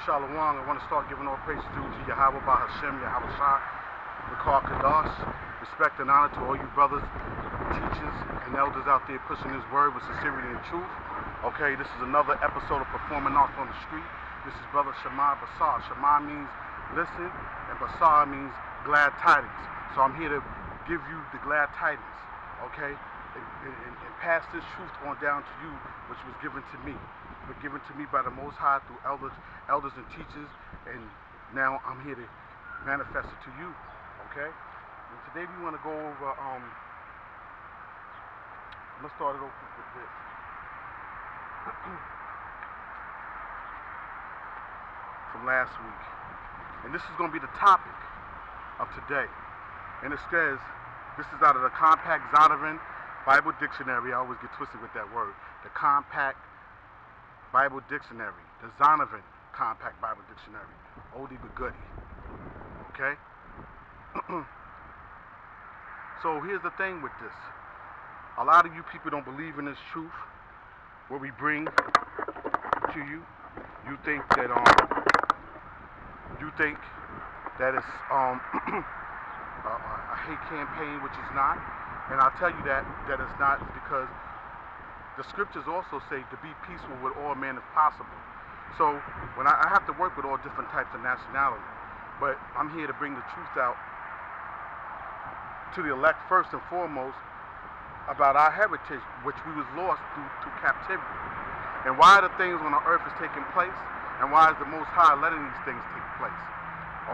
Shalom, I want to start giving all praises due to Yahweh Bahashem, Yahweh Shah, Makar Kadosh. Respect and honor to all you brothers, teachers, and elders out there pushing this word with sincerity and truth. Okay, this is another episode of Performing Arts on the Street. This is Brother Shema Basar. Shema means listen, and Basar means glad tidings. So I'm here to give you the glad tidings, okay? And pass this truth on down to you, which was given to me. But given to me by the Most High through elders and teachers, and now I'm here to manifest it to you, okay? And today we want to go over, let's start it off with this. From last week. And this is going to be the topic of today. And it says, this is out of the Compact Zondervan Bible Dictionary. I always get twisted with that word. The Compact Bible Dictionary. The Zondervan Compact Bible Dictionary. Oldie but goodie. Okay? So here's the thing with this. A lot of you people don't believe in this truth. What we bring to you. You think that it's a hate campaign, which is not. And I'll tell you that it's not, because the scriptures also say to be peaceful with all men if possible. So when I have to work with all different types of nationality, but I'm here to bring the truth out to the elect first and foremost about our heritage, which we was lost through captivity, and why the things on the earth is taking place, and why is the Most High letting these things take place.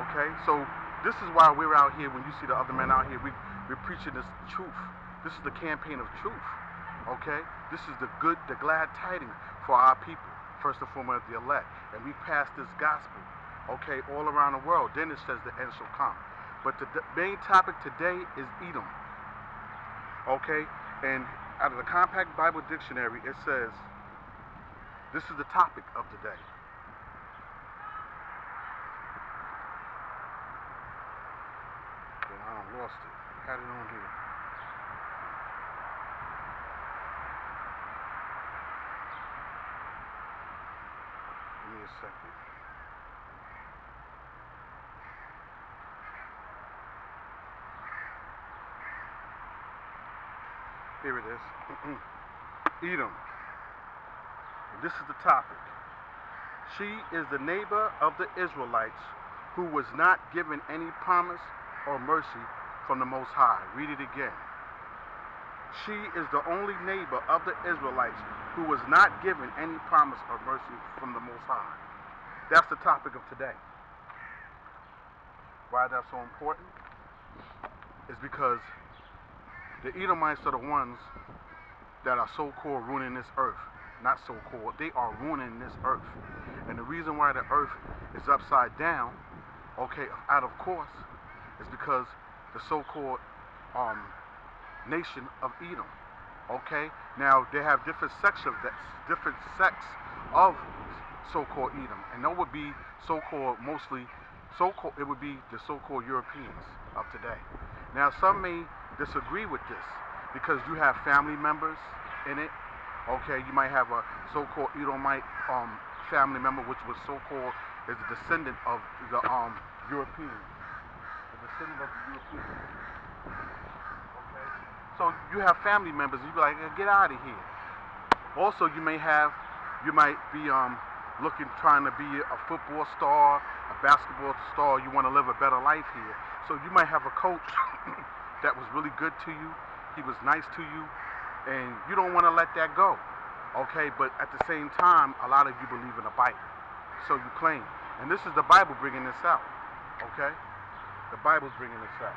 Okay, so this is why we're out here. When you see the other men out here, we're preaching this truth. This is the campaign of truth. Okay, this is the glad tidings for our people, first and foremost the elect, and we pass this gospel, okay, all around the world. Then it says the end shall come. But the main topic today is Edom. Okay, and out of the Compact Bible Dictionary, it says this is the topic of the day. I lost it. Had it on here. Give me a second. Here it is. Edom. This is the topic. She is the neighbor of the Israelites who was not given any promise or mercy from the Most High. Read it again. She is the only neighbor of the Israelites who was not given any promise or mercy from the Most High. That's the topic of today. Why that's so important is because the Edomites are the ones that are so-called ruining this earth. Not so-called, they are ruining this earth. And the reason why the earth is upside down, okay, out of course, is because the so-called nation of Edom. Okay, now they have different sects of so-called Edom, and that would be so-called it would be the so-called Europeans of today. Now some may disagree with this because you have family members in it. Okay, you might have a so-called Edomite family member, which was so-called is a descendant of the Europeans. Okay, so you have family members, you be like, get out of here. Also, you might be trying to be a football star, a basketball star. You want to live a better life here. So you might have a coach that was really good to you. He was nice to you, and you don't want to let that go. Okay, but at the same time, a lot of you believe in the Bible, so you claim. And this is the Bible bringing this out. Okay. The Bible's bringing this out.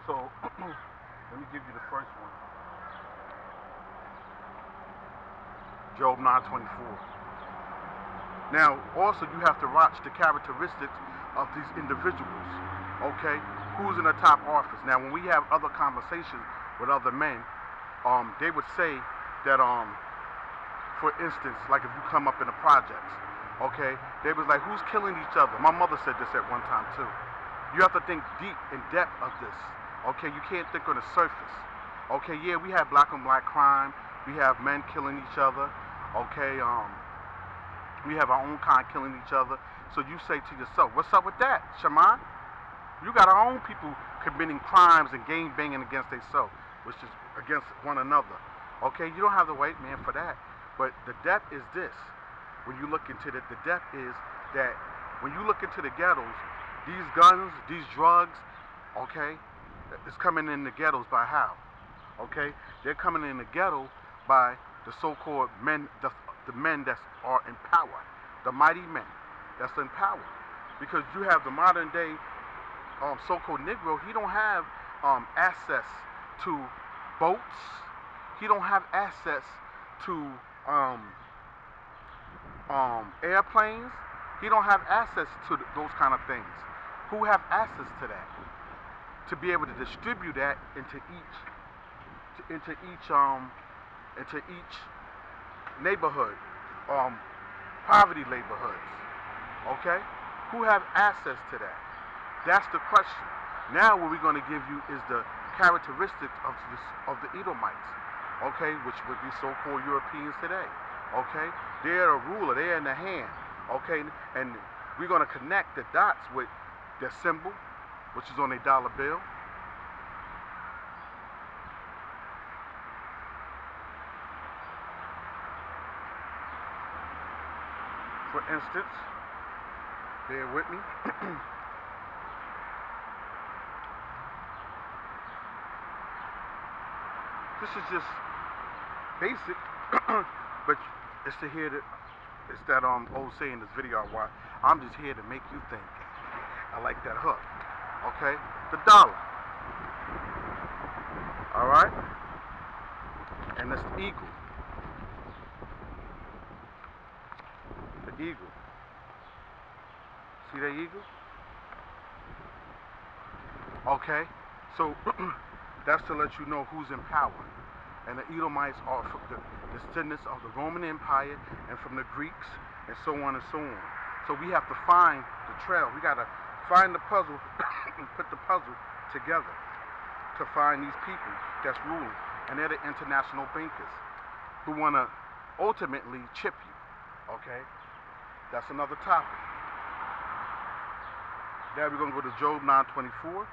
So, let me give you the first one. Job 9:24. Now, also you have to watch the characteristics of these individuals. Okay? Who's in the top office? Now, when we have other conversations with other men, they would say that, for instance, like if you come up in the projects, okay, they was like, who's killing each other? My mother said this at one time too. You have to think deep in depth of this. Okay, you can't think on the surface. Okay, yeah, we have black on black crime. We have men killing each other. Okay, We have our own kind killing each other. So you say to yourself, what's up with that, Shaman? You got our own people committing crimes and gang banging against themselves, which is against one another. Okay, you don't have the white man for that. But the depth is this. When you look into it, the depth is that when you look into the ghettos, these guns, these drugs, okay, it's coming in the ghettos by how? Okay, they're coming in the ghetto by the so-called men, the men that are in power, the mighty men that's in power. Because you have the modern day so-called Negro, he don't have access to boats. He don't have access to airplanes. He don't have access to those kind of things. Who have access to that? To be able to distribute that into each neighborhood, poverty neighborhoods. Okay? Who have access to that? That's the question. Now what we're going to give you is the characteristics of the Edomites, okay, which would be so-called Europeans today. Okay? They're a ruler, they're in the hand. Okay, and we're going to connect the dots with their symbol, which is on a dollar bill. For instance, bear with me. This is just basic, but it's to hear that it's that old saying, this video I watched. I'm just here to make you think. I like that hook. Okay, the dollar. All right, and it's the eagle. The eagle. See that eagle? Okay, so that's to let you know who's in power. And the Edomites are from the descendants of the Roman Empire and from the Greeks and so on and so on. So we have to find the trail. We got to find the puzzle and put the puzzle together to find these people that's ruling. And they're the international bankers who want to ultimately chip you. Okay? That's another topic. Now we're going to go to Job 9:24.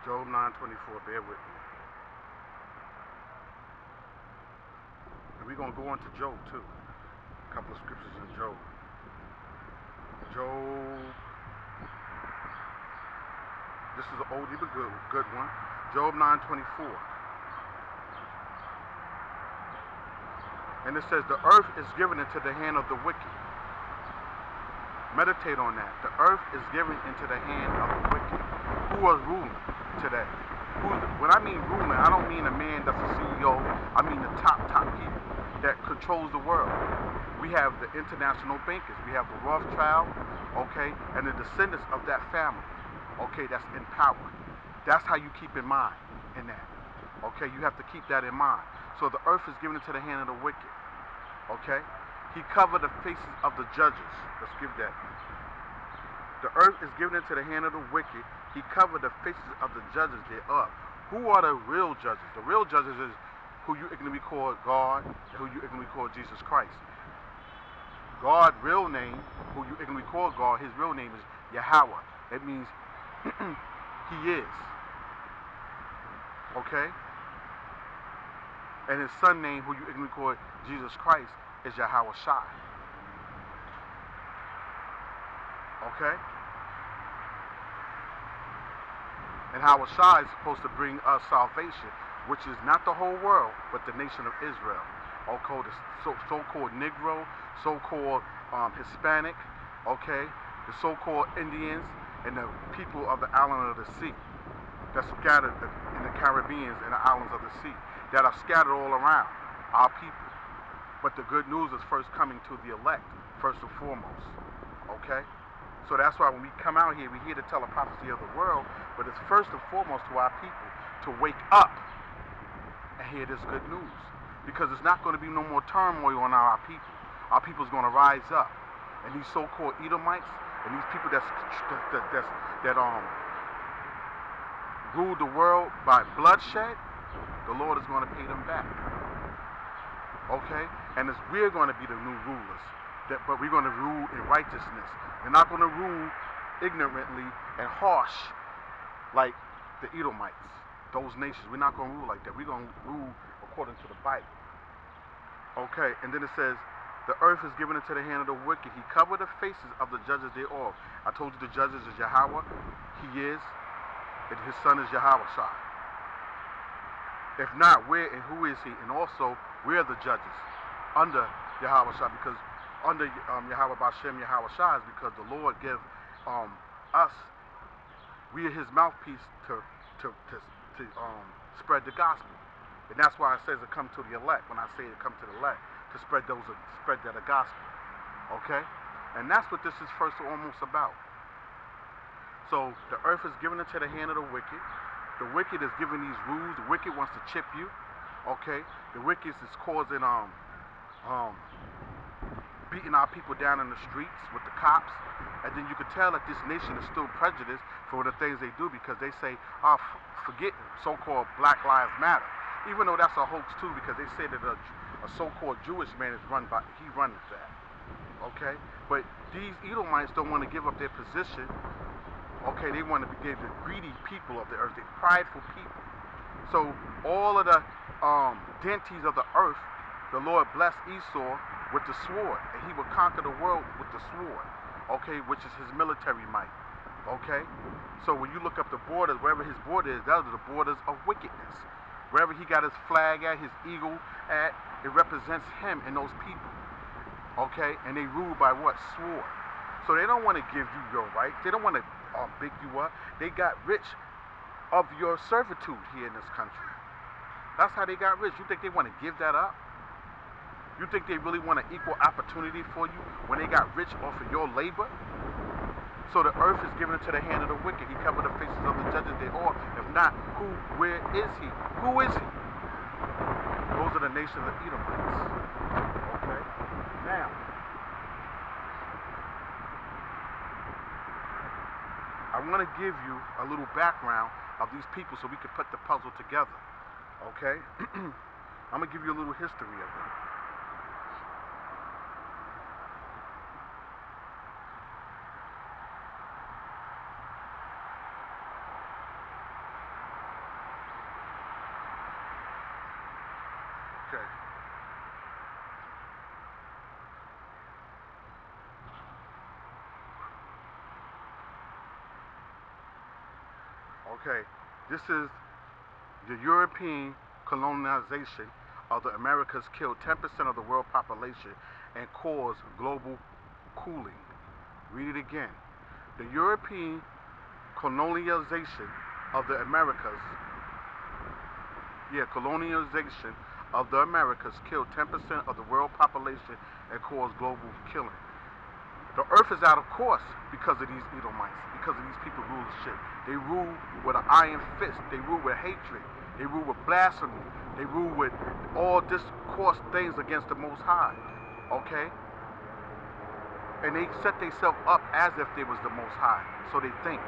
Job 9:24, bear with me. And we're going to go into Job too. A couple of scriptures in Job. Job. This is an oldie but good one. Job 9:24. And it says, the earth is given into the hand of the wicked. Meditate on that. The earth is given into the hand of the wicked. Who are ruling today? When I mean ruling, I don't mean a man that's a CEO. I mean the top people that controls the world. We have the international bankers. We have the Rothschild, okay, and the descendants of that family, okay, that's in power. That's how you keep in mind in that. Okay, you have to keep that in mind. So the earth is given into the hand of the wicked. Okay? He covered the faces of the judges. Let's give that. The earth is given into the hand of the wicked. He covered the faces of the judges thereof. Who are the real judges? The real judges is who you ignorantly call God and who you ignorantly call Jesus Christ. God's real name, who you ignorantly call God, his real name is Yahweh. It means he is. Okay? And his son name, who you ignorantly call Jesus Christ, is Yahweh Shai. Okay? And Yahweh Shai is supposed to bring us salvation, which is not the whole world, but the nation of Israel. Okay, the so-called Negro, so-called Hispanic, okay, the so-called Indians, and the people of the island of the sea that's scattered in the Caribbean and the islands of the sea that are scattered all around, our people. But the good news is first coming to the elect, first and foremost, okay? So that's why when we come out here, we're here to tell the prophecy of the world, but it's first and foremost to our people to wake up and hear this good news. Because it's not going to be no more turmoil on our people. Our people's going to rise up. And these so-called Edomites and these people that ruled the world by bloodshed, the Lord is going to pay them back. Okay? And we're going to be the new rulers. But we're going to rule in righteousness. We're not going to rule ignorantly and harsh like the Edomites, those nations. We're not going to rule like that. We're going to rule according to the Bible. Okay? And then it says, the earth is given into the hand of the wicked. He covered the faces of the judges thereof. I told you the judges is Yahweh. He is. And his son is Yahweh Shai. If not, where and who is he? And also, we're the judges under Yahweh Shai, because under Yahweh Bashem, Yahweh Shai, is because the Lord give us, we are his mouthpiece to spread the gospel. And that's why it says it come to the elect. When I say it come to the elect, to spread that gospel. Okay? And that's what this is first and almost about. So the earth is given into the hand of the wicked. The wicked is giving these rules. The wicked wants to chip you. Okay? The wicked is causing beating our people down in the streets with the cops. And then you can tell that this nation is still prejudiced for the things they do, because they say, forget so-called Black Lives Matter. Even though that's a hoax too, because they say that a so-called Jewish man runs that. Okay? But these Edomites don't want to give up their position. Okay? They want to be the greedy people of the earth, the prideful people. So all of the deities of the earth, the Lord blessed Esau with the sword, and he would conquer the world with the sword. Okay? Which is his military might. Okay? So when you look up the borders, wherever his border is, those are the borders of wickedness. Wherever he got his flag at, his eagle at, it represents him and those people. Okay? And they rule by what? Sword. So they don't want to give you your rights. They don't want to big you up. They got rich of your servitude here in this country. That's how they got rich. You think they want to give that up? You think they really want an equal opportunity for you when they got rich off of your labor? So the earth is given into the hand of the wicked. He covered the faces of the judges thereof. If not, where is he? Who is he? Those are the nations of Edomites. Okay? Now, I want to give you a little background of these people so we can put the puzzle together. Okay? I'm going to give you a little history of them. Okay, this is the European colonization of the Americas killed 10% of the world population and caused global cooling. Read it again. The European colonization of the Americas, colonization of the Americas killed 10% of the world population and caused global killing. The earth is out of course because of these Edomites, because of these people rulership. They rule with an iron fist. They rule with hatred. They rule with blasphemy. They rule with all discourse things against the Most High. Okay? And they set themselves up as if they was the Most High. So they think.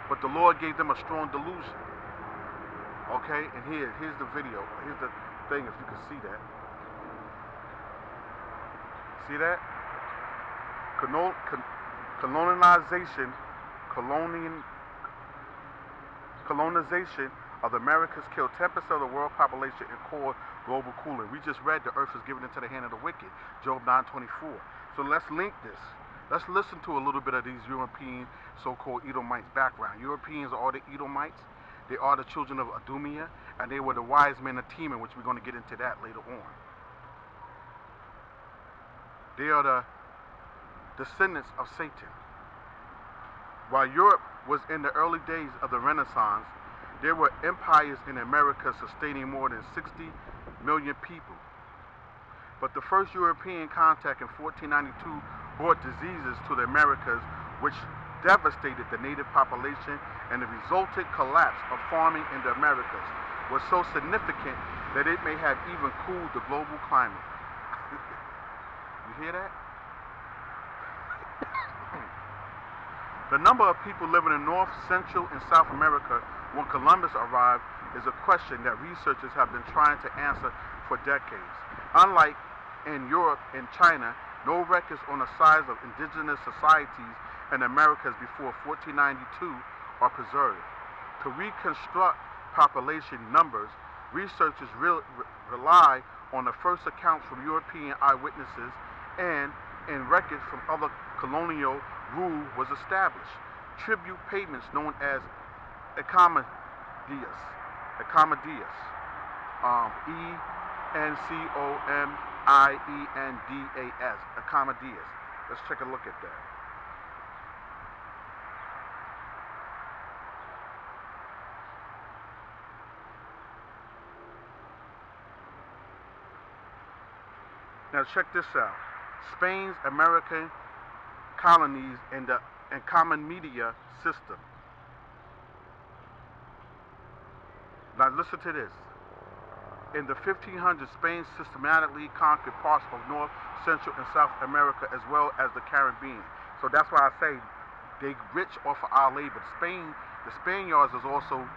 But the Lord gave them a strong delusion. Okay? And here's the video. Here's the thing, if you can see that. See that? Colonization of the Americas killed 10% of the world population and caused global cooling. We just read the earth is given into the hand of the wicked, Job 9:24. So let's link this. Let's listen to a little bit of these European so-called Edomites background. Europeans are the Edomites. They are the children of Idumea, and they were the wise men of Teman, which we're going to get into that later on. They are the descendants of Satan. While Europe was in the early days of the Renaissance, there were empires in America sustaining more than 60 million people. But the first European contact in 1492 brought diseases to the Americas which devastated the native population, and the resultant collapse of farming in the Americas was so significant that it may have even cooled the global climate. You hear that? The number of people living in North, Central, and South America when Columbus arrived is a question that researchers have been trying to answer for decades. Unlike in Europe and China, no records on the size of indigenous societies in Americas before 1492 are preserved. To reconstruct population numbers, researchers rely on the first accounts from European eyewitnesses, and in records from other colonial rule was established. Tribute payments known as encomendiyas, Encomendias, encomendiyas. Let's take a look at that. Now check this out. Spain's American colonies in the Encomendia system. Now listen to this. In the 1500s, Spain systematically conquered parts of North, Central, and South America as well as the Caribbean. So that's why I say they rich off of our labor. The Spaniards is also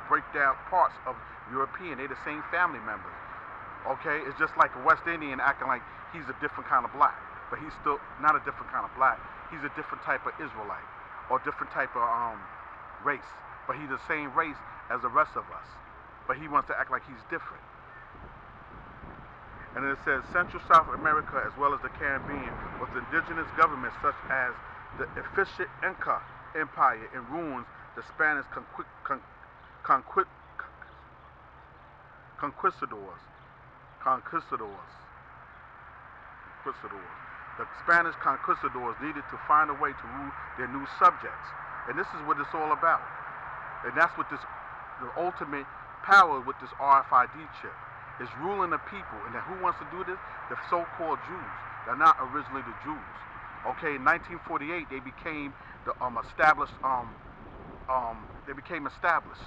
break down parts of European. They're the same family members. Okay, it's just like a West Indian acting like he's a different kind of black, but he's still not a different kind of black. He's a different type of Israelite or different type of race, but he's the same race as the rest of us. But he wants to act like he's different. And then it says Central South America as well as the Caribbean with indigenous governments such as the efficient Inca Empire in ruins, the Spanish conquistadors. The Spanish conquistadors needed to find a way to rule their new subjects. And this is what it's all about. And that's what the ultimate power with this RFID chip is, ruling the people. And then who wants to do this? The so-called Jews. They're not originally the Jews. Okay, in 1948 they became the established. They became established.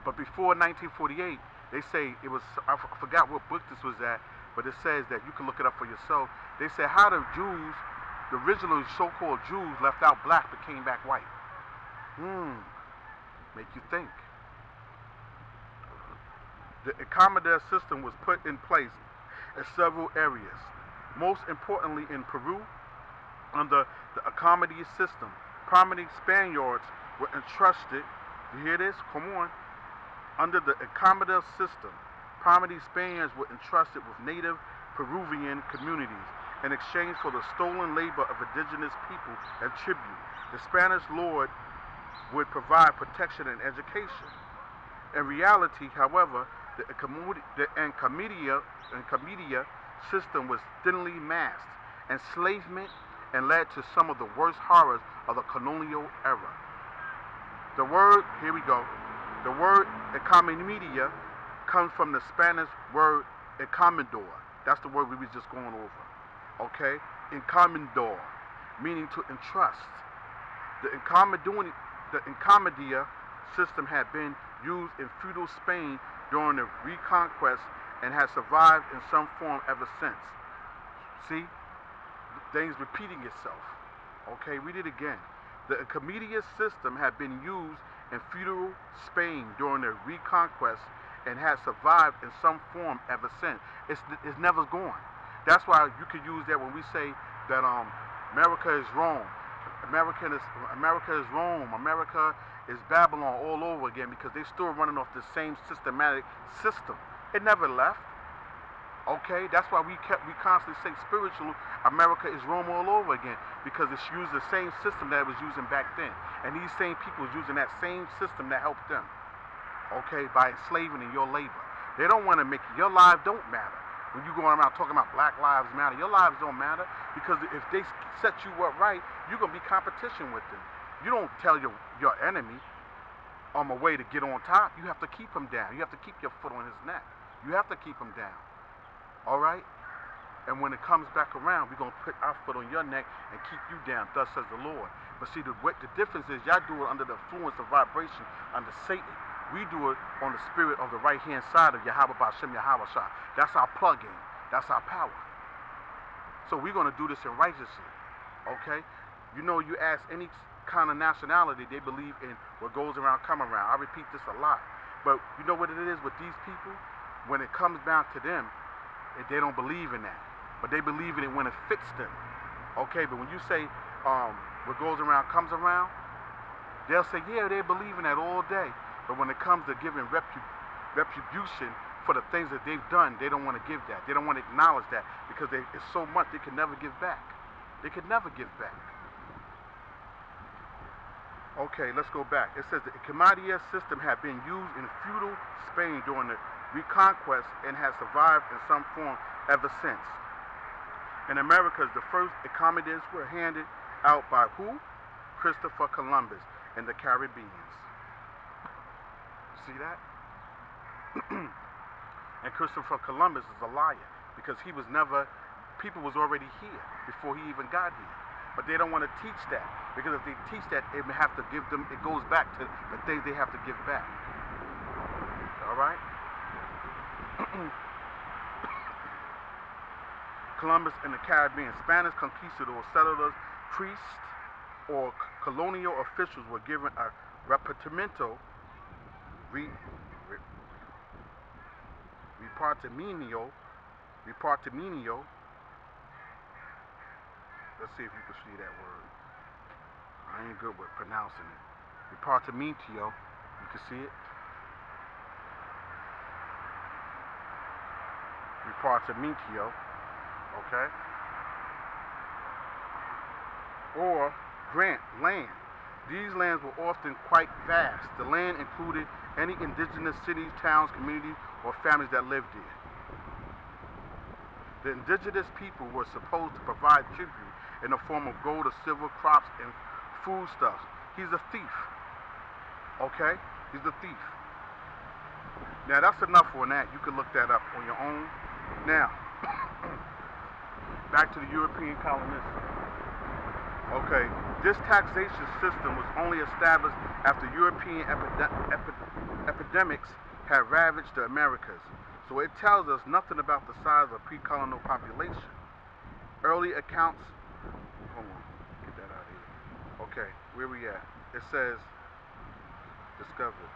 But before 1948, they say it was, I forgot what book this was at, but it says that you can look it up for yourself. They said how the Jews, the original so-called Jews, left out black but came back white. Make you think. The Encomendia system was put in place in several areas. Most importantly in Peru, under the Encomendia system, prominent Spaniards were entrusted, you hear this? Come on. Under the Encomendia system, prominent Spaniards were entrusted with native Peruvian communities in exchange for the stolen labor of indigenous people and tribute. The Spanish lord would provide protection and education. In reality, however, the Encomendia system was thinly masked, enslavement, and led to some of the worst horrors of the colonial era. The word, here we go, the word Encomendia comes from the Spanish word encomendor. That's the word we was just going over. Okay? Encomendor, meaning to entrust. The Encomendia system had been used in feudal Spain during the Reconquest and has survived in some form ever since. See? Things repeating itself. Okay, read it again. The Encomendia system had been used in feudal Spain during the Reconquest and has survived in some form ever since. It's never gone. That's why you could use that when we say that America is Rome. America is Rome. America is Babylon all over again, because they're still running off the same systematic system. It never left. Okay, that's why we constantly say spiritual America is Rome all over again, because it's used the same system that it was using back then, and these same people is using that same system that helped them. Okay, by enslaving in your labor. They don't want to make your lives don't matter. When you going around talking about Black Lives Matter, your lives don't matter, because if they set you up right, you're gonna be competition with them. You don't tell your enemy a way to get on top. You have to keep him down. You have to keep your foot on his neck. You have to keep him down. All right? And when it comes back around, we're going to put our foot on your neck and keep you down. Thus says the Lord. But see, the difference is y'all do it under the influence of vibration under Satan. We do it on the spirit of the right-hand side of Yahweh B'Shem Yahweh Shah. That's our plug-in. That's our power. So we're going to do this in righteously. Okay? You know, you ask any kind of nationality, they believe in what goes around, come around. I repeat this a lot. But you know what it is with these people? When it comes down to them, they don't believe in that. But they believe in it when it fits them. Okay, but when you say what goes around comes around, they'll say, yeah, they believe in that all day. But when it comes to giving retribution for the things that they've done, they don't want to give that. They don't want to acknowledge that because it's so much they can never give back. They can never give back. Okay, let's go back. It says the Commodious system had been used in feudal Spain during the Reconquest and has survived in some form ever since. In America, the first accommodates were handed out by who? Christopher Columbus and the Caribbeans. See that? And Christopher Columbus is a liar because he was never, people was already here before he even got here. But they don't want to teach that because if they teach that, it may have to give them, it goes back to the things they have to give back. All right? Columbus and the Caribbean. Spanish conquistadors, settlers, priests, or colonial officials were given a repartimento, repartimenio. Let's see if you can see that word. I ain't good with pronouncing it. Repartimentio. You can see it. Repartimentio. Okay? Or grant land. These lands were often quite vast. The land included any indigenous cities, towns, communities, or families that lived there. The indigenous people were supposed to provide tribute in the form of gold or silver, crops, and foodstuffs. He's a thief. Okay? He's a thief. Now that's enough on that. You can look that up on your own. Now, back to the European colonists. Okay, this taxation system was only established after European epidemics had ravaged the Americas. So it tells us nothing about the size of pre-colonial population. Early accounts, hold on, get that out of here. Okay, where we at? It says, discovered.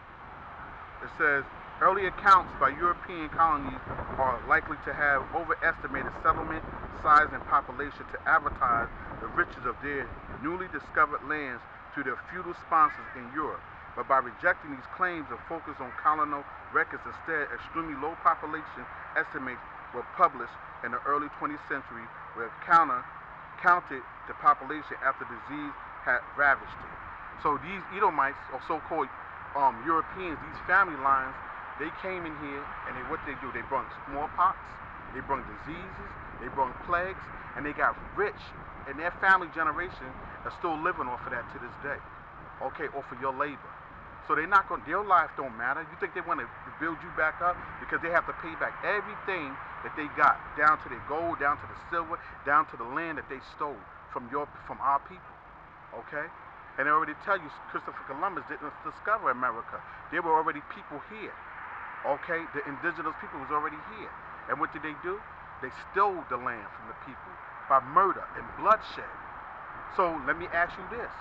It says, early accounts by European colonies are likely to have overestimated settlement size and population to advertise the riches of their newly discovered lands to their feudal sponsors in Europe. But by rejecting these claims and focus on colonial records instead, extremely low population estimates were published in the early 20th century where counted the population after disease had ravaged it. So these Edomites, or so-called Europeans, these family lines, they came in here and what they do, they brought smallpox, they brought diseases, they brought plagues, and they got rich. And their family generation is still living off of that to this day. Okay, off of your labor. So they're not going, their life don't matter. You think they want to build you back up because they have to pay back everything that they got, down to their gold, down to the silver, down to the land that they stole from our people. Okay? And I already tell you, Christopher Columbus didn't discover America. There were already people here. Okay? The indigenous people was already here. And what did they do? They stole the land from the people by murder and bloodshed. So let me ask you this.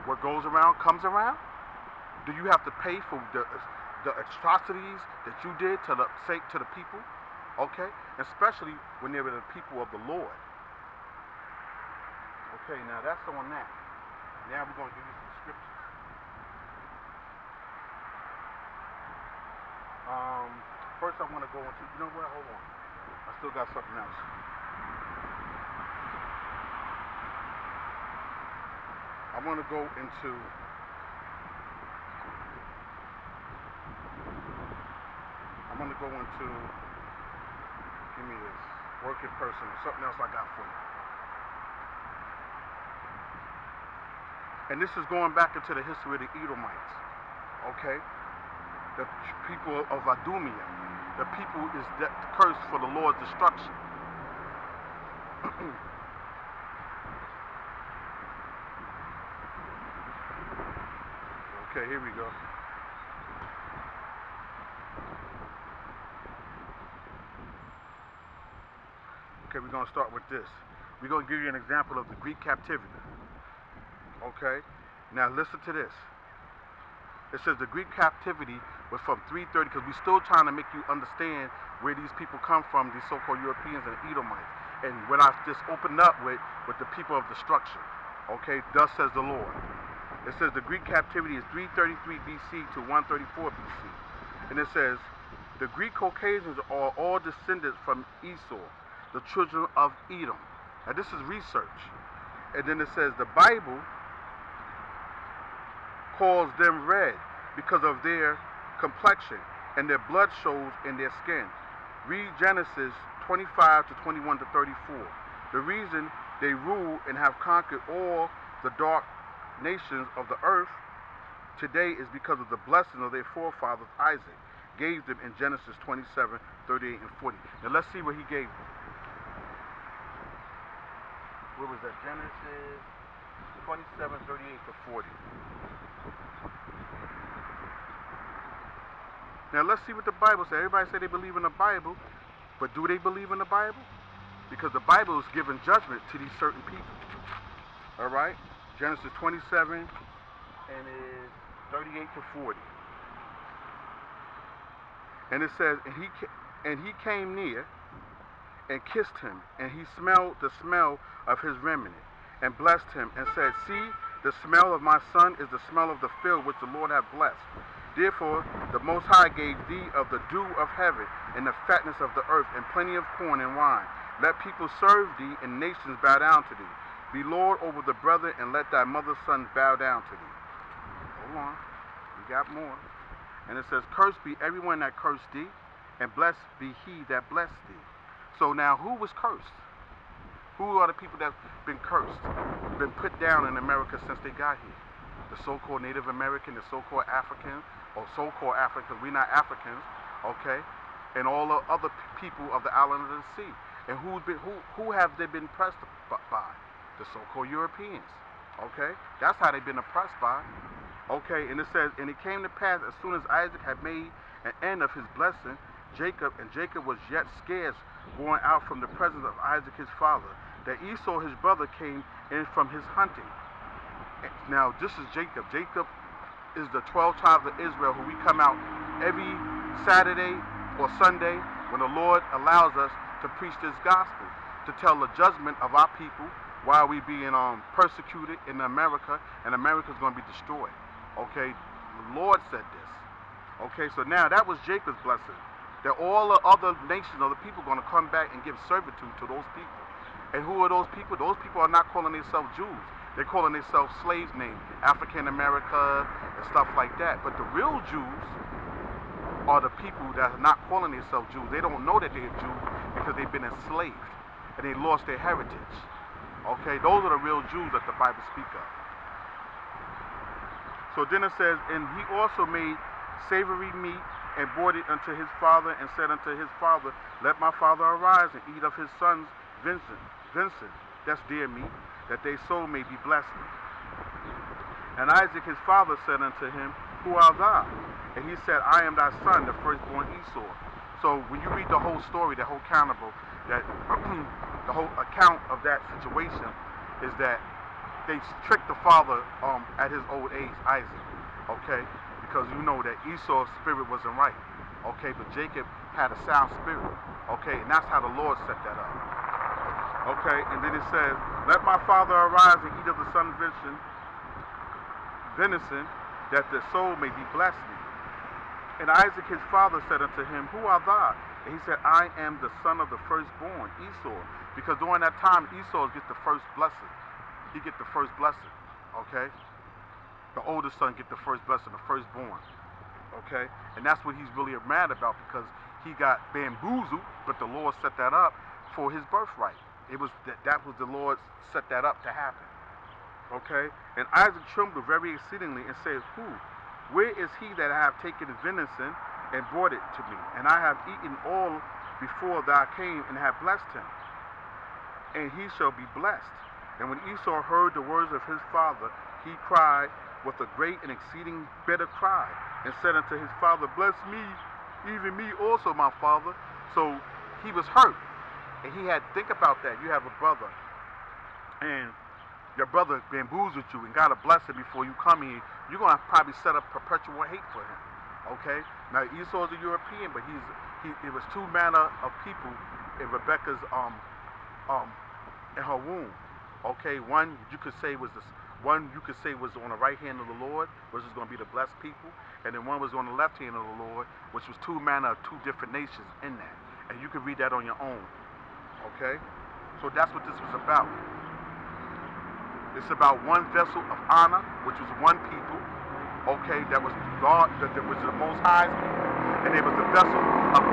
What goes around comes around? Do you have to pay for the atrocities that you did to the people? Okay? Especially when they were the people of the Lord. Okay, now that's on that. Now we're going to give you some scriptures. First I want to go into, you know what, hold on. I still got something else. I want to go into, give me this, working person or something else I got for you. And this is going back into the history of the Edomites, okay? The people of Idumea, the people is cursed for the Lord's destruction. Okay, here we go. Okay, we're going to start with this. We're going to give you an example of the Greek captivity. Okay? Now listen to this. It says the Greek captivity was from 330, because we're still trying to make you understand where these people come from, these so-called Europeans and Edomites. And when I just opened up with the people of destruction. Okay? Thus says the Lord. It says the Greek captivity is 333 BC to 134 BC. And it says, the Greek Caucasians are all descendants from Esau, the children of Edom. Now this is research. And then it says the Bible calls them red because of their complexion, and their blood shows in their skin. Read Genesis 25 to 21 to 34. The reason they rule and have conquered all the dark nations of the earth today is because of the blessing of their forefathers Isaac gave them in Genesis 27, 38, and 40. Now let's see what he gave them. Where was that? Genesis 27, 38 to 40. Now let's see what the Bible says. Everybody say they believe in the Bible, but do they believe in the Bible? Because the Bible is giving judgment to these certain people. All right? Genesis 27 and is 38 to 40. And it says, and he came near and kissed him, and he smelled the smell of his remnant, and blessed him, and said, see, the smell of my son is the smell of the field which the Lord hath blessed. Therefore the Most High gave thee of the dew of heaven, and the fatness of the earth, and plenty of corn and wine. Let people serve thee, and nations bow down to thee. Be Lord over the brethren, and let thy mother's sons bow down to thee. Hold on, we got more. And it says, cursed be everyone that cursed thee, and blessed be he that blessed thee. So now, who was cursed? Who are the people that have been cursed, been put down in America since they got here? The so-called Native American, the so-called African, or so-called Africans, we're not Africans, okay? And all the other people of the island of the sea. And who have they been oppressed by? The so-called Europeans, okay? That's how they've been oppressed by. Okay, and it says, and it came to pass as soon as Isaac had made an end of his blessing, Jacob was yet scarce going out from the presence of Isaac his father, that Esau his brother came in from his hunting. Now this is Jacob. Jacob is the 12 tribes of Israel who we come out every Saturday or Sunday when the Lord allows us to preach this gospel, to tell the judgment of our people while we being persecuted in America, and America's going to be destroyed. Okay, the Lord said this. Okay, so now that was Jacob's blessing, that all the other nations or the people are going to come back and give servitude to those people. And who are those people? Those people are not calling themselves Jews. They're calling themselves slaves named African America and stuff like that. But the real Jews are the people that are not calling themselves Jews. They don't know that they're Jews because they've been enslaved and they lost their heritage. Okay, those are the real Jews that the Bible speaks of. So then it says, and he also made savory meat and brought it unto his father, and said unto his father, let my father arise and eat of his son's venison, that's deer meat, that their soul may be blessed. And Isaac his father said unto him, who art thou? And he said, I am thy son, the firstborn Esau. So when you read the whole story, the whole account the whole account of that situation is that they tricked the father at his old age, Isaac, okay? Because you know that Esau's spirit wasn't right, okay? But Jacob had a sound spirit, okay? And that's how the Lord set that up, okay? And then it says, let my father arise and eat of the son's venison, that the soul may be blessed. And Isaac his father said unto him, who art thou? And he said, I am the son of the firstborn, Esau. Because during that time, Esau gets the first blessing. He get the first blessing, okay? The oldest son get the first blessing, the firstborn, okay? And that's what he's really mad about, because he got bamboozled, but the Lord set that up for his birthright. It was that was the Lord set that up to happen, okay? And Isaac trembled very exceedingly and said, who? Where is he that I have taken his venison and brought it to me? And I have eaten all before thou came and have blessed him. and he shall be blessed. And when Esau heard the words of his father, he cried with a great and exceeding bitter cry, and said unto his father, Bless me, even me also, my father. So he was hurt. And he had, think about that. You have a brother, and your brother bamboozled you and got a blessing before you come here. You're going to probably set up perpetual hate for him. Okay? Now, Esau's a European, but it was two manner of people in Rebecca's, in her womb. Okay? One you could say was on the right hand of the Lord, which is going to be the blessed people. And then one was on the left hand of the Lord, which was two manner of two different nations in that. And you can read that on your own. Okay? So that's what this was about. It's about one vessel of honor, which was one people, okay, that was God, that was the Most High's people. And there was a vessel of,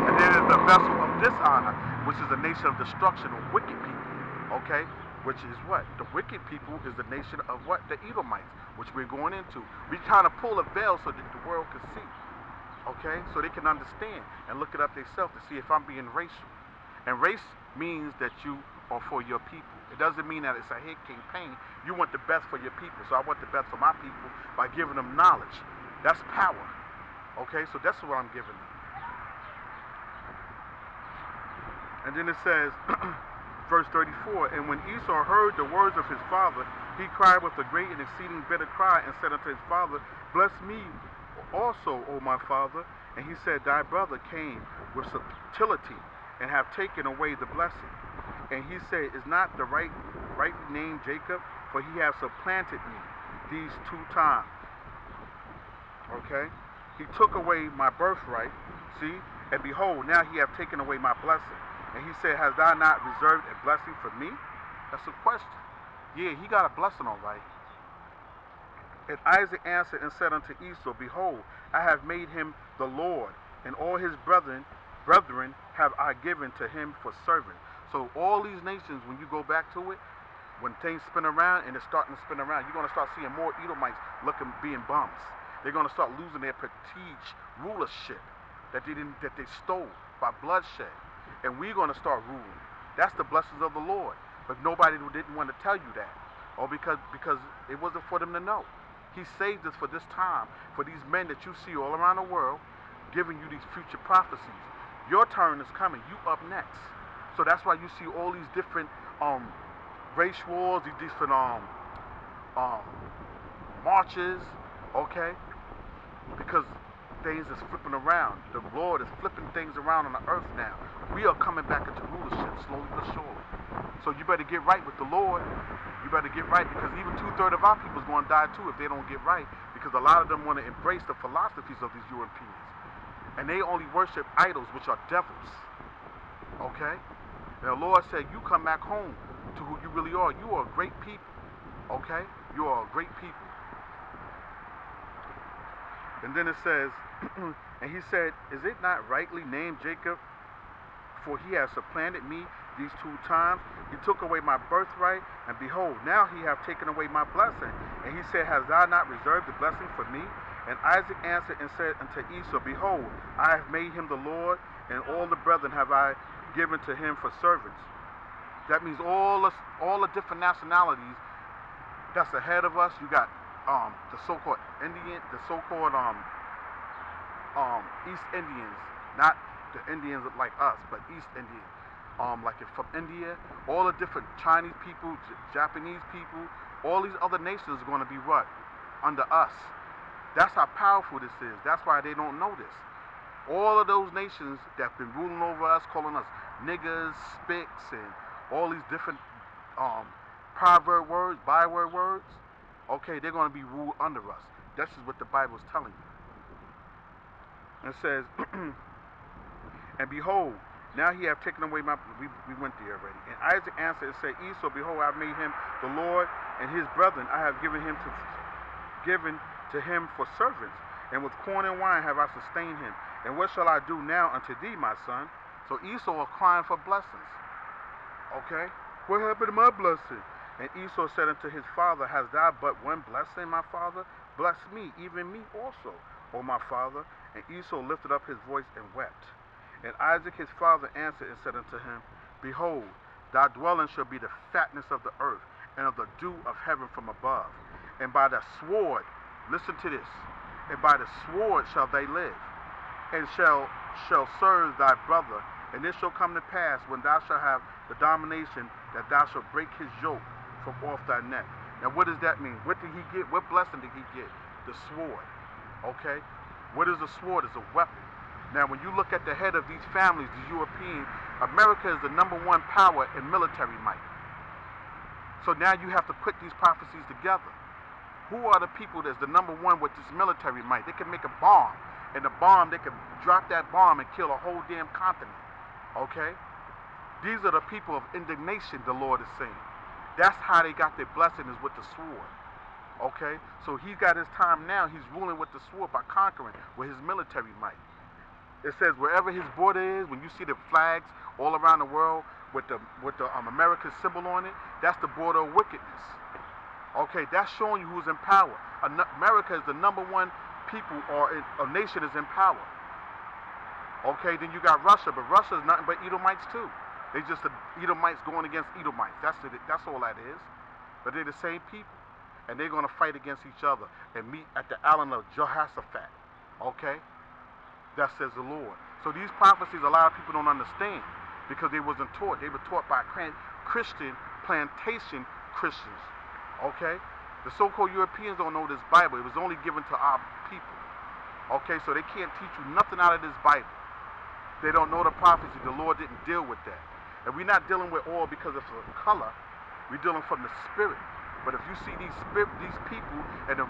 and then there's the vessel of dishonor, which is a nation of destruction of wicked people, okay? Which is what? The wicked people is the nation of what? The Edomites, which we're going into. We kind of pull a veil so that the world can see, okay? So they can understand and look it up themselves to see if I'm being racial. And race means that you are for your people. It doesn't mean that it's a hate campaign. You want the best for your people. So I want the best for my people by giving them knowledge. That's power. Okay, so that's what I'm giving them. And then it says, verse 34, And when Esau heard the words of his father, he cried with a great and exceeding bitter cry, and said unto his father, Bless me also, O my father. And he said, Thy brother came with subtlety, and have taken away the blessing. And he said, Is not the rightly named Jacob? For he hath supplanted me these 2 times. Okay? He took away my birthright, see? And behold, now he hath taken away my blessing. And he said, Hast thou not reserved a blessing for me? That's a question. Yeah, he got a blessing all right. And Isaac answered and said unto Esau, Behold, I have made him the Lord, and all his brethren have I given to him for servants. So all these nations, when you go back to it, when things spin around and it's starting to spin around, you're going to start seeing more Edomites being bums. They're going to start losing their prestige rulership that they stole by bloodshed. And we're going to start ruling. That's the blessings of the Lord. But nobody didn't want to tell you that. Or because it wasn't for them to know. He saved us for this time, for these men that you see all around the world, giving you these future prophecies. Your turn is coming. You up next. So that's why you see all these different race wars, these different marches, okay? Because things is flipping around. The Lord is flipping things around on the earth now. We are coming back into rulership slowly but surely. So you better get right with the Lord. You better get right, because even 2/3 of our people is going to die too if they don't get right, because a lot of them want to embrace the philosophies of these Europeans. And they only worship idols, which are devils. Okay? And the Lord said, you come back home to who you really are. You are a great people. Okay? You are a great people. And then it says, and he said, Is it not rightly named Jacob? For he has supplanted me these 2 times. He took away my birthright, and behold, now he hath taken away my blessing. And he said, Hast thou not reserved the blessing for me? And Isaac answered and said unto Esau, Behold, I have made him the Lord, and all the brethren have I given to him for servants. That means all the different nationalities that's ahead of us. You got the so-called Indian, the so-called East Indians, not the Indians like us, but East Indians. Like from India, all the different Chinese people, Japanese people, all these other nations are going to be what? Under us. That's how powerful this is. That's why they don't know this. All of those nations that have been ruling over us, calling us niggas, spicks, and all these different proverb words, byword words, okay, they're going to be ruled under us. This is what the Bible is telling you. It says, And behold, now he hath taken away my... We went there already. And Isaac answered and said, Esau, behold, I have made him the Lord, and his brethren I have given to him for servants. And with corn and wine have I sustained him. And what shall I do now unto thee, my son? So Esau was crying for blessings. Okay? What happened to my blessing? And Esau said unto his father, Hast thou but one blessing, my father? Bless me, even me also, O my father. And Esau lifted up his voice and wept. And Isaac his father answered and said unto him, Behold, Thy dwelling shall be the fatness of the earth, and of the dew of heaven from above. And by the sword, listen to this, and by the sword shall they live, and shall serve thy brother. And it shall come to pass, when thou shalt have the domination, that thou shalt break his yoke from off thy neck. Now what does that mean? What did he get? What blessing did he get? The sword. Okay? What is a sword? It's a weapon. Now when you look at the head of these families, these European, America is the #1 power in military might. So now you have to put these prophecies together. Who are the people that's the #1 with this military might? They can make a bomb, and the bomb, they can drop that bomb and kill a whole damn continent. Okay? These are the people of indignation, the Lord is saying. That's how they got their blessing, is with the sword. Okay? So he got his time now. He's ruling with the sword by conquering with his military might. It says wherever his border is, when you see the flags all around the world with the American symbol on it, that's the border of wickedness. Okay, that's showing you who's in power. America is the #1 people, or a nation is in power. Okay, then you got Russia, but Russia is nothing but Edomites too. They just the Edomites going against Edomites. That's it. That's all that is. But they're the same people, and they're going to fight against each other and meet at the island of Jehoshaphat. Okay, that says the Lord. So these prophecies, a lot of people don't understand because they wasn't taught. They were taught by Christian plantation Christians. Okay, the so-called Europeans don't know this Bible. It was only given to our people. Okay, so they can't teach you nothing out of this Bible. They don't know the prophecy. The Lord didn't deal with that. And we're not dealing with oil because of the color. We're dealing from the spirit. But if you see these people and the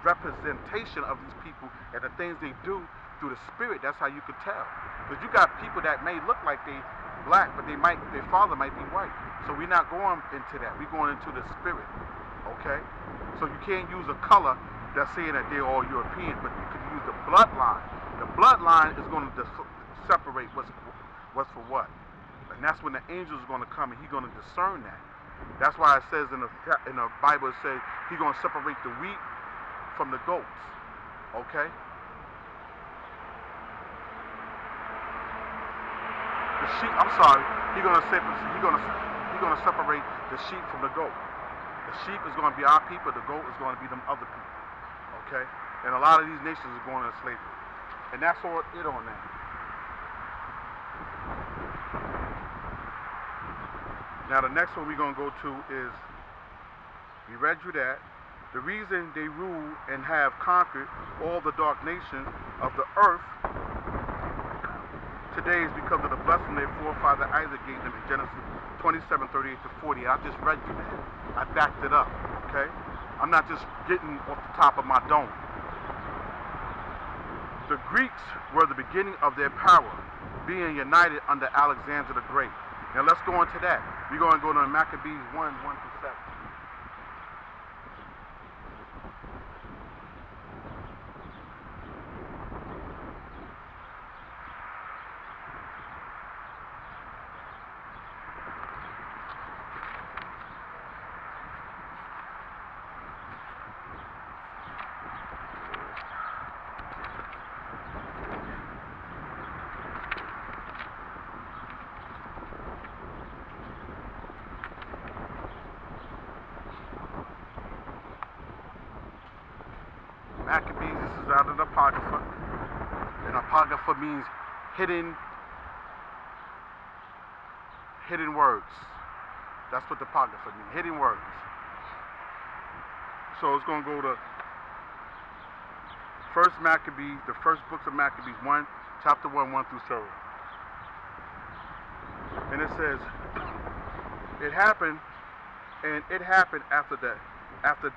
representation of these people and the things they do through the spirit, that's how you could tell. Because you got people that may look like they black, but their father might be white. So we're not going into that. We're going into the spirit. Okay? So you can't use a color that's saying that they're all European, but you can use the bloodline. The bloodline is going to separate what's for what. And that's when the angel is going to come and he's going to discern that. That's why it says in the Bible, it says he's going to separate the wheat from the goats. Okay? The sheep, I'm sorry, he's going to separate the sheep from the goat. The sheep is going to be our people, the goat is going to be them other people. Okay? And a lot of these nations are going into slavery. And that's all it on that. Now the next one we're going to go to is, we read you that, the reason they rule and have conquered all the dark nations of the earth today is because of the blessing their forefather Isaac gave them in Genesis 27:38-40. I just read you that. I backed it up. Okay? I'm not just getting off the top of my dome. The Greeks were the beginning of their power, being united under Alexander the Great. Now let's go into that. We're going to go to Maccabees 1:1-7. Maccabees, this is out of the Apocrypha. And Apocrypha means hidden words. That's what the Apocrypha means, hidden words. So it's going to go to First Maccabees, the first books of Maccabees, chapter 1, 1-7. And it says, it happened after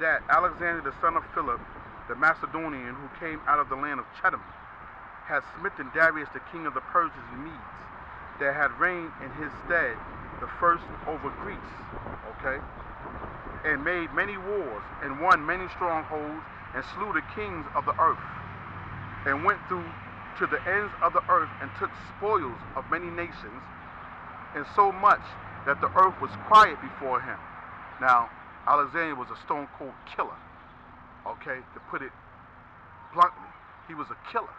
that, Alexander the son of Philip, the Macedonian, who came out of the land of Edom, had smitten Darius the king of the Persians and Medes, that had reigned in his stead, the first over Greece, okay, and made many wars, and won many strongholds, and slew the kings of the earth, and went through to the ends of the earth, and took spoils of many nations, and so much that the earth was quiet before him. Now, Alexander was a stone cold killer. Okay, to put it bluntly, he was a killer.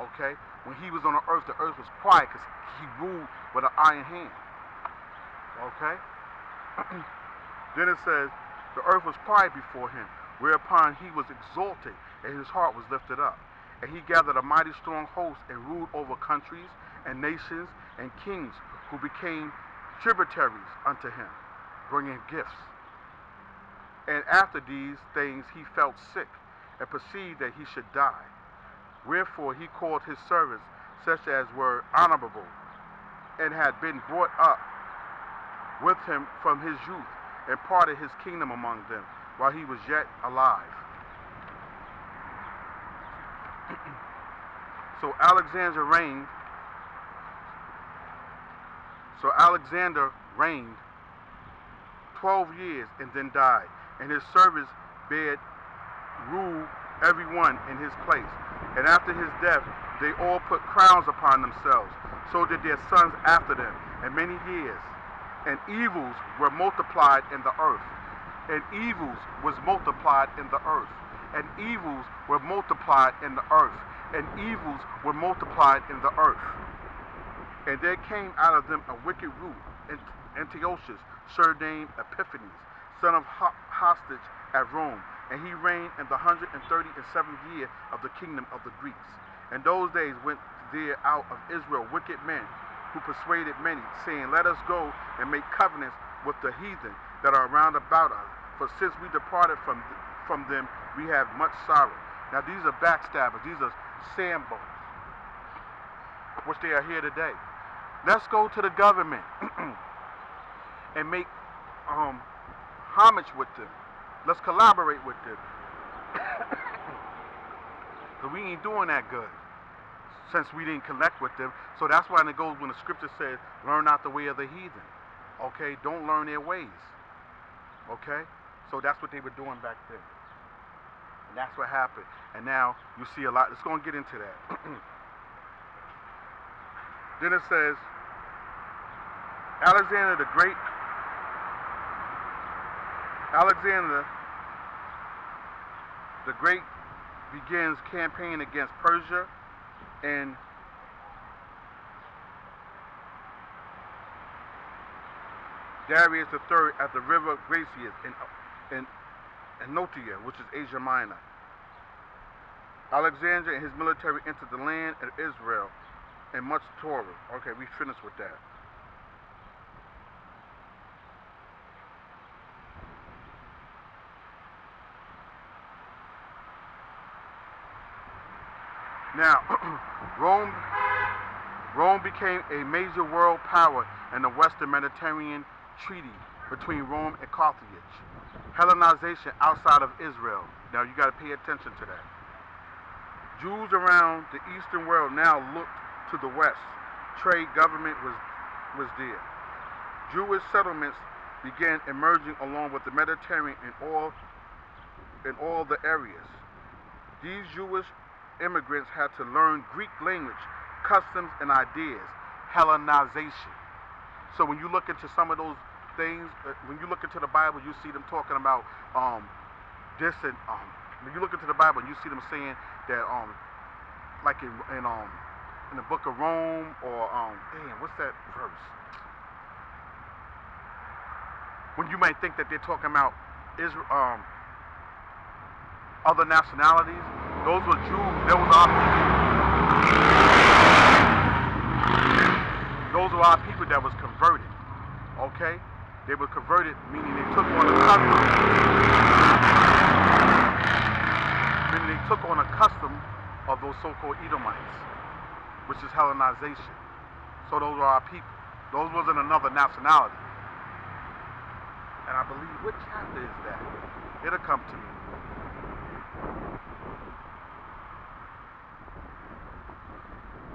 Okay, when he was on the earth was quiet because he ruled with an iron hand. Okay? Then it says, the earth was quiet before him, whereupon he was exalted, and his heart was lifted up. And he gathered a mighty strong host, and ruled over countries, and nations, and kings, who became tributaries unto him, bringing gifts. And after these things he felt sick, and perceived that he should die. Wherefore he called his servants, such as were honorable, and had been brought up with him from his youth, and parted his kingdom among them, while he was yet alive. So Alexander reigned 12 years and then died, and his servants bare rule every one in his place. And after his death they all put crowns upon themselves, so did their sons after them, and many years. And evils were multiplied in the earth. And evils was multiplied in the earth. And evils were multiplied in the earth. And evils were multiplied in the earth. And there came out of them a wicked root, Antiochus, surnamed Epiphanes, son of Hostage at Rome. And he reigned in the 137th year of the kingdom of the Greeks. In those days went there out of Israel wicked men, who persuaded many, saying, let us go and make covenants with the heathen that are round about us. For since we departed from them, we have much sorrow. Now these are backstabbers. These are sandbones, which they are here today. Let's go to the government and make homage with them. Let's collaborate with them. But we ain't doing that good, since we didn't connect with them. So that's why it goes when the scripture says, learn not the way of the heathen. Okay? Don't learn their ways. Okay? So that's what they were doing back then. And that's what happened. And now you see a lot. Let's go and get into that. Then it says, Alexander the Great begins campaign against Persia, and Darius III at the river Gracius in Notia, which is Asia Minor. Alexander and his military entered the land of Israel and much Torah. Okay, we finished with that. Now, Rome became a major world power in the Western Mediterranean treaty between Rome and Carthage. Hellenization outside of Israel. Now you got to pay attention to that. Jews around the Eastern world now looked to the West. Trade government was there. Jewish settlements began emerging along with the Mediterranean in all the areas. These Jewish immigrants had to learn Greek language, customs, and ideas. Hellenization. So when you look into some of those things, when you look into the Bible, you see them talking about this and when you look into the Bible, you see them saying that like in the book of Rome, or what's that verse? When you might think that they're talking about Israel, other nationalities, those were Jews. Those were our people that was converted. Okay? They were converted, meaning they took on a custom. Meaning they took on a custom of those so-called Edomites, which is Hellenization. So those were our people. Those wasn't another nationality. And I believe, what chapter is that? It'll come to me.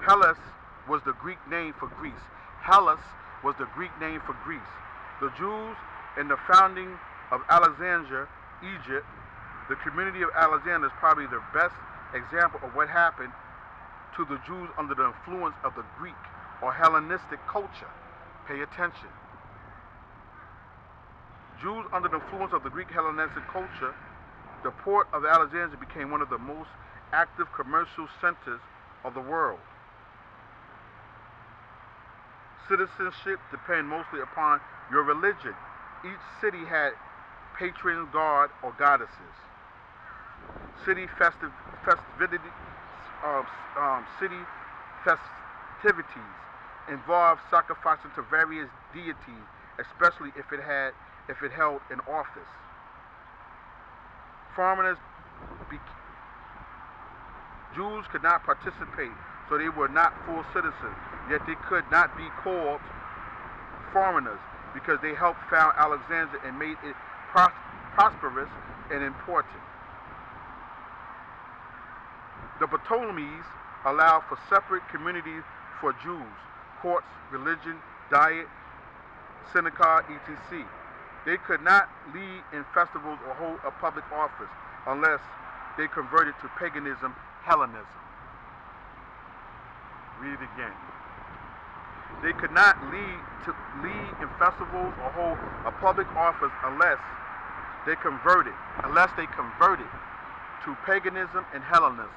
Hellas was the Greek name for Greece. Hellas was the Greek name for Greece. The Jews in the founding of Alexandria, Egypt, the community of Alexandria is probably the best example of what happened to the Jews under the influence of the Greek or Hellenistic culture. Pay attention. Jews under the influence of the Greek Hellenistic culture, the port of Alexandria became one of the most active commercial centers of the world. Citizenship depended mostly upon your religion. Each city had patron god or goddesses. City festivities, city festivities involved sacrificing to various deities, especially if it held an office. Foreigners, Jews could not participate, so they were not full citizens. Yet they could not be called foreigners because they helped found Alexandria and made it prosperous and important. The Ptolemies allowed for separate communities for Jews, courts, religion, diet, synagogue, etc. They could not lead in festivals or hold a public office unless they converted to paganism, Hellenism. Read it again. They could not lead in festivals or hold a public office unless they converted to paganism and Hellenism.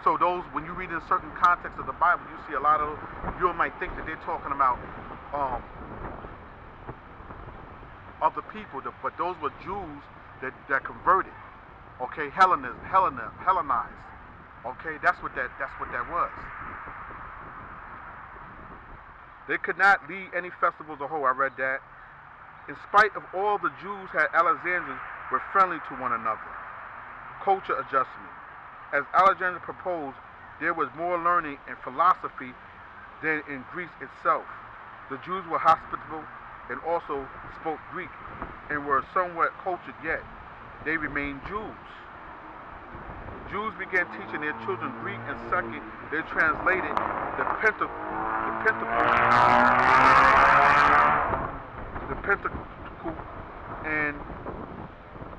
So those, when you read in certain contexts of the Bible, you see a lot of, you might think that they're talking about other people, but those were Jews that converted. Okay, Hellenized. Okay, that's what that was. They could not lead any festivals or hold. I read that. In spite of all the Jews had Alexandrians were friendly to one another. Culture adjustment. As Alexander proposed, there was more learning and philosophy than in Greece itself. The Jews were hospitable and also spoke Greek and were somewhat cultured, yet they remained Jews. Jews began teaching their children Greek, and second, they translated the Pentateuch and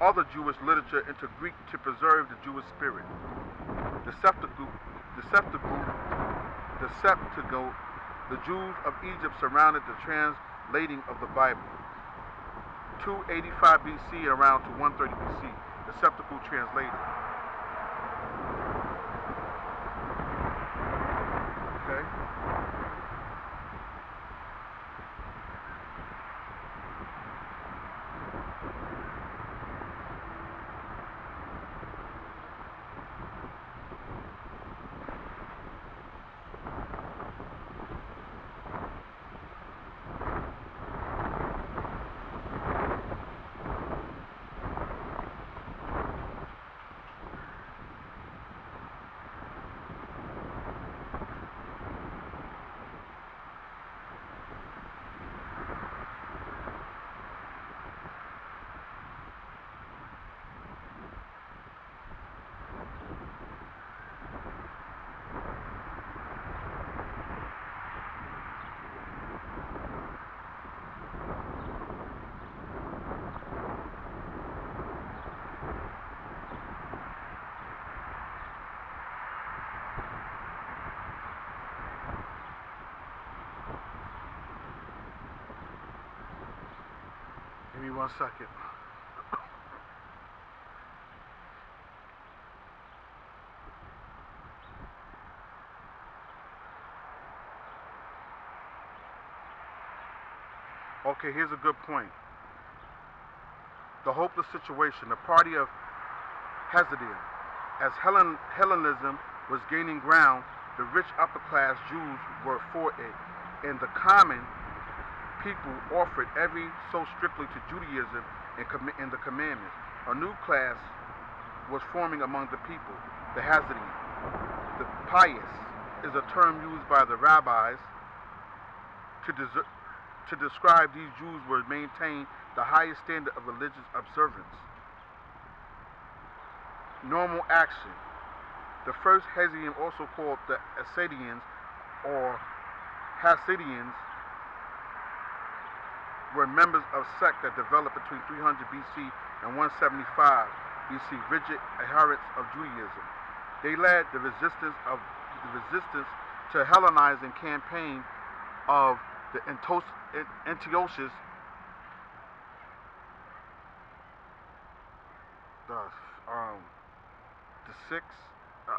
other Jewish literature into Greek to preserve the Jewish spirit. The Jews of Egypt surrounded the translating of the Bible. 285 BC and around to 130 BC, the Septuagint translated. Okay. Give me 1 second. Okay, here's a good point. The hopeless situation, the party of Hesidian. As Hellenism was gaining ground, the rich upper-class Jews were for it, and the common people offered every so strictly to Judaism and the commandments. A new class was forming among the people, the Hasidim. The pious is a term used by the rabbis to describe these Jews who maintained the highest standard of religious observance. Normal action. The first Hasidim, also called the Asadians or Hasidians, were members of a sect that developed between 300 BC and 175 BC, rigid adherents of Judaism. They led the resistance to Hellenizing campaign of the Antiochus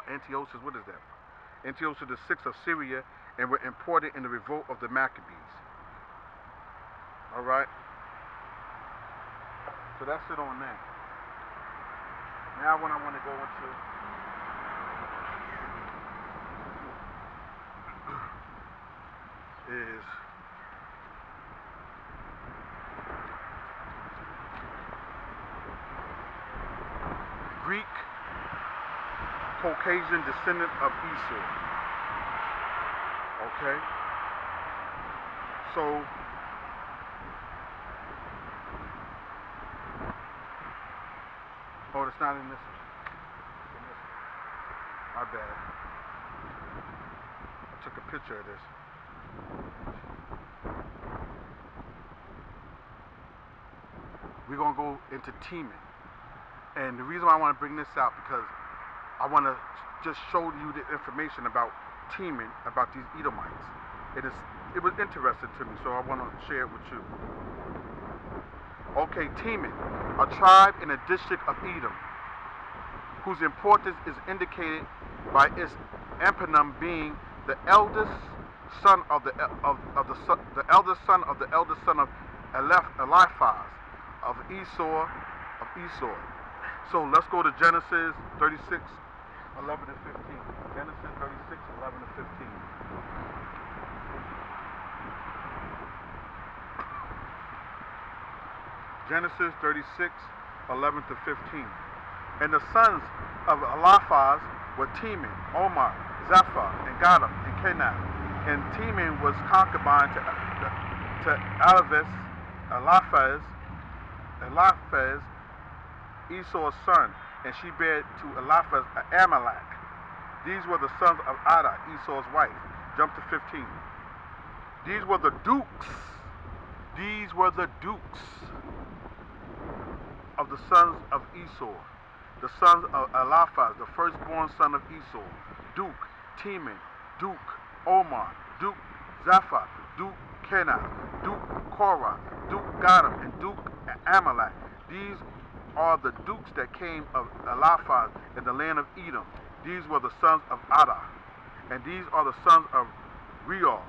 Antiochus, what is that? Antiochus VI of Syria, and were important in the revolt of the Maccabees. Alright? So that's it on that. Now what I want to go into is Greek Caucasian descendant of Esau. Okay? So oh, it's not in this one. It's in this one. My bad. I took a picture of this. We're going to go into Teman. And the reason why I want to bring this out, because I want to just show you the information about Teman, about these Edomites. It was interesting to me, so I want to share it with you. Okay, Teman, a tribe in a district of Edom, whose importance is indicated by its eponym being the eldest son of the eldest son of the eldest son of Eliphaz of Esau. So let's go to Genesis 36, 11 and 15. Genesis 36, 11 and 15. Genesis 36, 11 to 15. And the sons of Eliphaz were Teman, Omar, Zepha, and Gatam, and Kenaz. And Teman was concubine to Eliphaz, Esau's son, and she bare to Eliphaz Amalek. These were the sons of Ada, Esau's wife. Jump to 15. These were the dukes. These were the dukes of the sons of Esau. The sons of Eliphaz, the firstborn son of Esau. Duke, Teman, Duke, Omar, Duke, Zepha, Duke, Kenaz, Duke, Korah, Duke, Gatam, and Duke, Amalek. These are the dukes that came of Eliphaz in the land of Edom. These were the sons of Ada. And these are the sons of Real,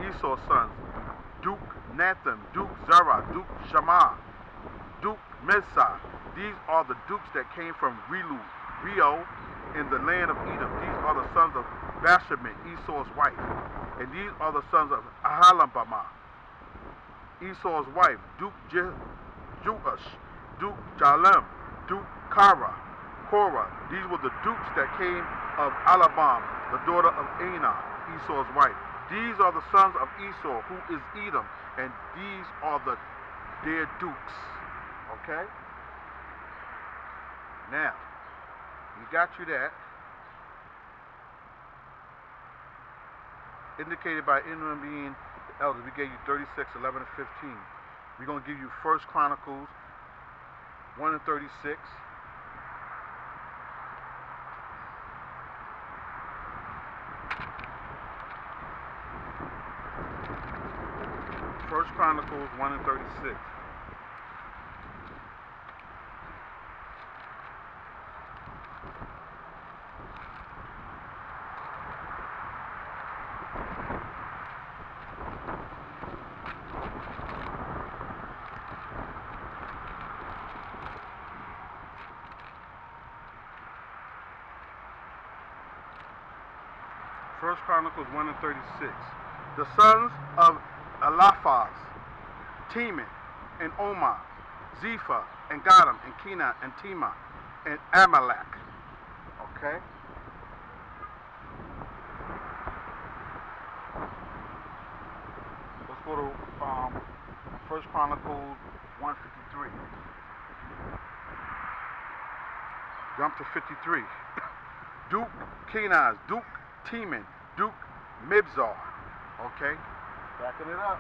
Esau's sons. Duke Nathan, Duke Zerah, Duke Shammah, Duke Mizah. These are the dukes that came from Rio in the land of Edom. These are the sons of Bashamin, Esau's wife. And these are the sons of Ahalabamah, Esau's wife. Duke Juash, Duke Jalem, Duke Korah. These were the dukes that came of Alabam, the daughter of Anan, Esau's wife. These are the sons of Esau, who is Edom, and these are their dukes. Okay? Now, we got you that. Indicated by Edom being the elders, we gave you 36, 11, and 15. We're going to give you 1 Chronicles 1 and 36. First Chronicles 1 and 36. First Chronicles 1 and 36. The sons of Eliphaz, Teman, and Omar, Zepha, and Gatam, and Kenaz, and Tema, and Amalek. Okay? Let's go to 1 Chronicles 153. Jump to 53. Duke Kenaz, Duke Teman, Duke Mibzar. Okay? Backing it up.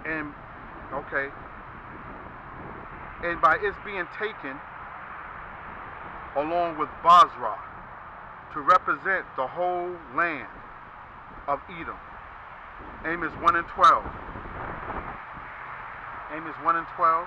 And, okay. And by its being taken along with Basra to represent the whole land of Edom. Amos 1 and 12. Amos 1 and 12.